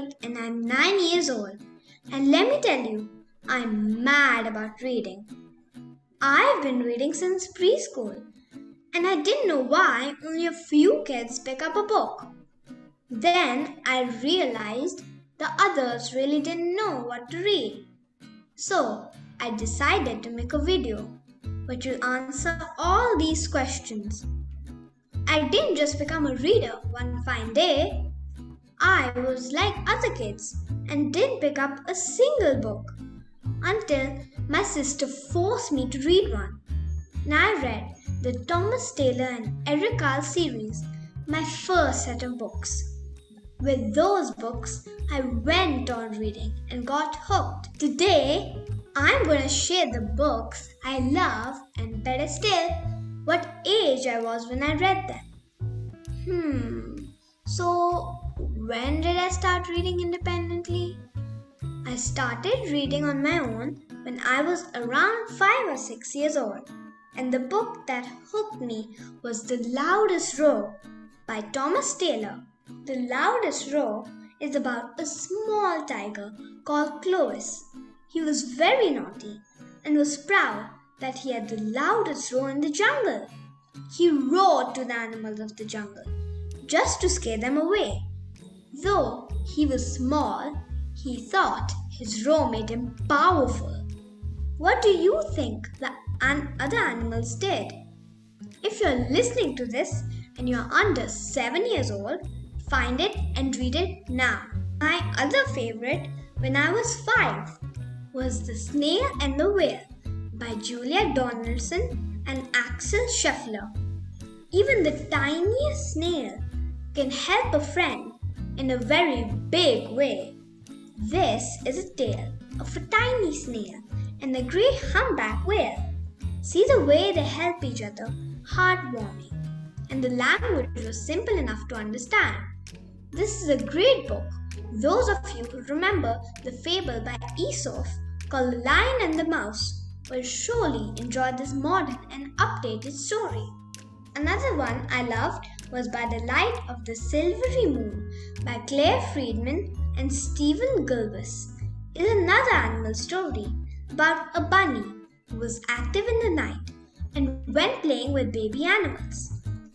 Malik and I'm 9 years old. And let me tell you, I'm mad about reading. I've been reading since preschool and I didn't know why only a few kids pick up a book. Then I realized the others really didn't know what to read. So I decided to make a video which will answer all these questions. I didn't just become a reader one fine day. I was like other kids and didn't pick up a single book until my sister forced me to read one. And I read the Thomas Taylor and Eric Carle series, my first set of books. With those books, I went on reading and got hooked. Today, I'm going to share the books I love and better still, what age I was when I read them. So when did I start reading independently? I started reading on my own when I was around 5 or 6 years old. And the book that hooked me was The Loudest Roar by Thomas Taylor. The Loudest Roar is about a small tiger called Clovis. He was very naughty and was proud that he had the loudest roar in the jungle. He roared to the animals of the jungle just to scare them away. Though he was small, he thought his roar made him powerful. What do you think the other animals did? If you're listening to this and you're under 7 years old, find it and read it now. My other favorite when I was 5 was The Snail and the Whale by Julia Donaldson and Axel Scheffler. Even the tiniest snail can help a friend in a very big way. This is a tale of a tiny snail and a grey humpback whale. See the way they help each other, heartwarming. And the language was simple enough to understand. This is a great book. Those of you who remember the fable by Aesop called The Lion and the Mouse will surely enjoy this modern and updated story. Another one I loved was By the Light of the Silvery Moon by Claire Friedman and Stephen Gilbis. It's another animal story about a bunny who was active in the night and went playing with baby animals.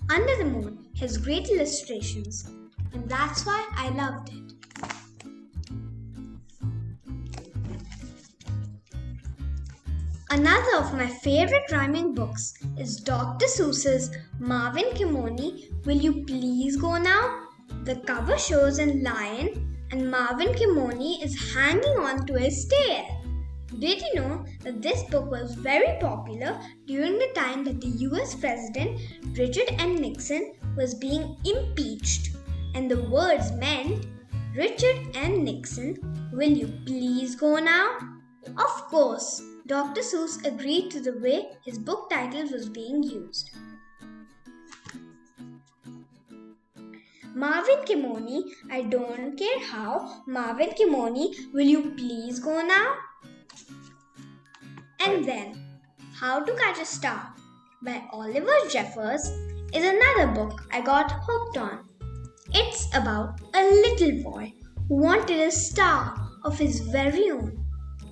Under the Moon has great illustrations, and that's why I loved it. Another of my favorite rhyming books is Dr. Seuss's Marvin Kimoni, Will You Please Go Now? The cover shows a lion and Marvin Kimoni is hanging on to his tail. Did you know that this book was very popular during the time that the US President Richard M. Nixon was being impeached? And the words meant, Richard M. Nixon, will you please go now? Of course, Dr. Seuss agreed to the way his book title was being used. Marvin Kimoni, I Don't Care How, Marvin Kimoni, Will You Please Go Now? And then, How to Catch a Star by Oliver Jeffers is another book I got hooked on. It's about a little boy who wanted a star of his very own.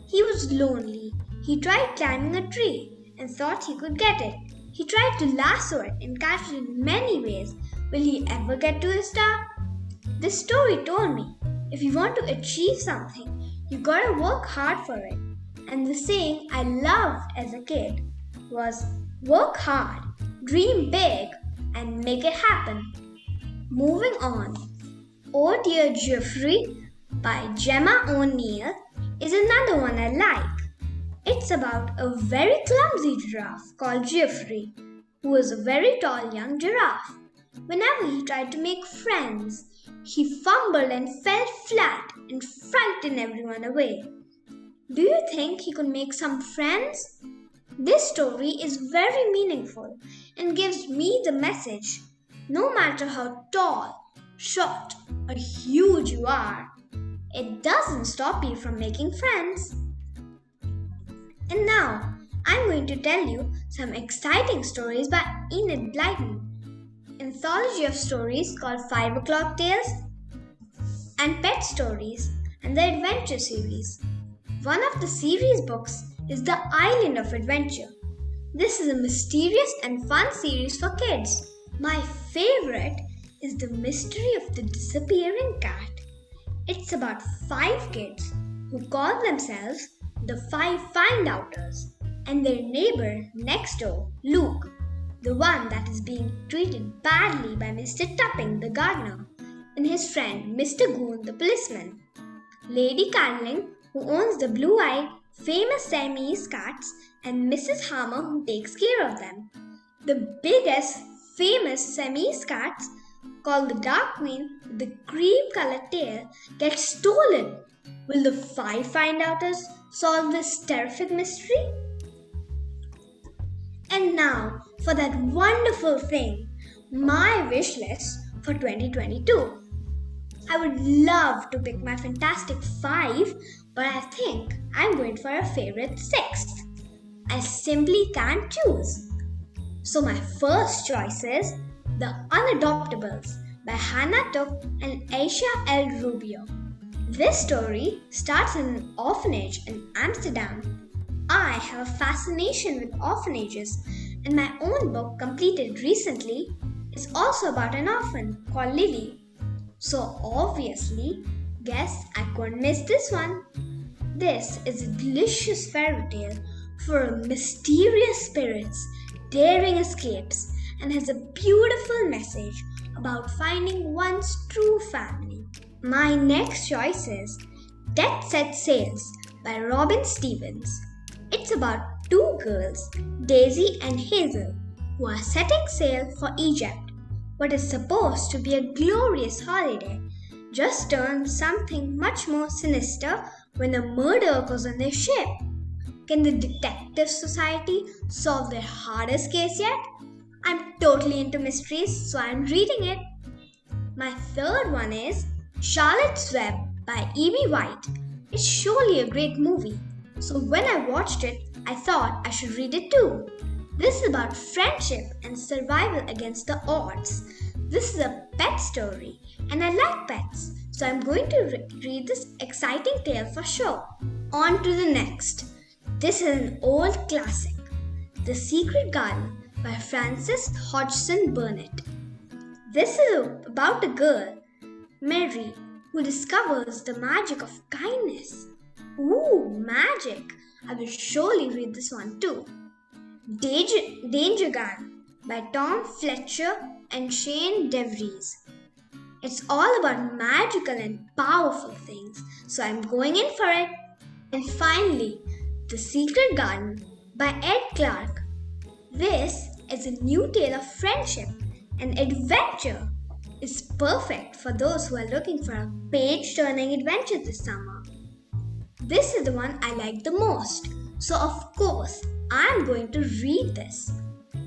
He was lonely. He tried climbing a tree and thought he could get it. He tried to lasso it and catch it in many ways. Will he ever get to his star? This story told me, if you want to achieve something, you gotta work hard for it. And the saying I loved as a kid was, work hard, dream big, and make it happen. Moving on, Oh Dear Geoffrey by Gemma O'Neill is another one I like. It's about a very clumsy giraffe called Geoffrey, who was a very tall young giraffe. Whenever he tried to make friends, he fumbled and fell flat and frightened everyone away. Do you think he could make some friends? This story is very meaningful and gives me the message, no matter how tall, short, or huge you are, it doesn't stop you from making friends. And now, I'm going to tell you some exciting stories by Enid Blyton. Anthology of stories called 5 O'Clock Tales. and Pet Stories and the Adventure series. One of the series books is The Island of Adventure. This is a mysterious and fun series for kids. My favorite is The Mystery of the Disappearing Cat. It's about 5 kids who call themselves the 5 Findouters and their neighbor next door, Luke, the one that is being treated badly by Mr. Tupping the gardener, and his friend Mr. Goon the policeman. Lady Carling, who owns the blue-eyed famous Siamese cats, and Mrs. Hammer, who takes care of them. The biggest famous Siamese cats, called the Dark Queen with the cream-colored tail, gets stolen. Will the 5 Findouters solve this terrific mystery? And now for that wonderful thing, my wish list for 2022. I would love to pick my fantastic 5, but I think I'm going for a favorite 6th. I simply can't choose. So my first choice is The Unadoptables by Hannah Took and Aisha L. Rubio. This story starts in an orphanage in Amsterdam. I have a fascination with orphanages, and my own book completed recently is also about an orphan called Lily. So obviously, guess I couldn't miss this one. This is a delicious fairy tale for mysterious spirits, daring escapes, and has a beautiful message about finding one's true family. My next choice is Death Set Sails by Robin Stevens. It's about 2 girls, Daisy and Hazel, who are setting sail for Egypt. What is supposed to be a glorious holiday just turns something much more sinister when a murder occurs on their ship. Can the Detective Society solve their hardest case yet? I'm totally into mysteries, so I'm reading it. My third one is Charlotte's Web by E.B. White. It's surely a great movie, so when I watched it, I thought I should read it too. This is about friendship and survival against the odds. This is a pet story, and I like pets, so I'm going to read this exciting tale for sure. On to the next. This is an old classic, The Secret Garden by Frances Hodgson Burnett. This is about a girl, Mary, who discovers the magic of kindness. Ooh, magic! I will surely read this one too. Danger Garden by Tom Fletcher and Shane DeVries. It's all about magical and powerful things, so I'm going in for it. And finally, The Secret Garden by Ed Clark. This is a new tale of friendship and adventure. It's perfect for those who are looking for a page-turning adventure this summer. This is the one I like the most, so of course, I'm going to read this.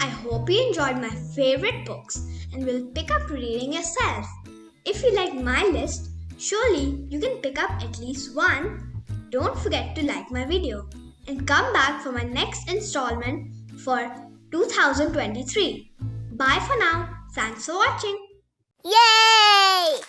I hope you enjoyed my favorite books and will pick up reading yourself. If you like my list, surely you can pick up at least one. Don't forget to like my video and come back for my next installment for 2023. Bye for now. Thanks for watching. Yay!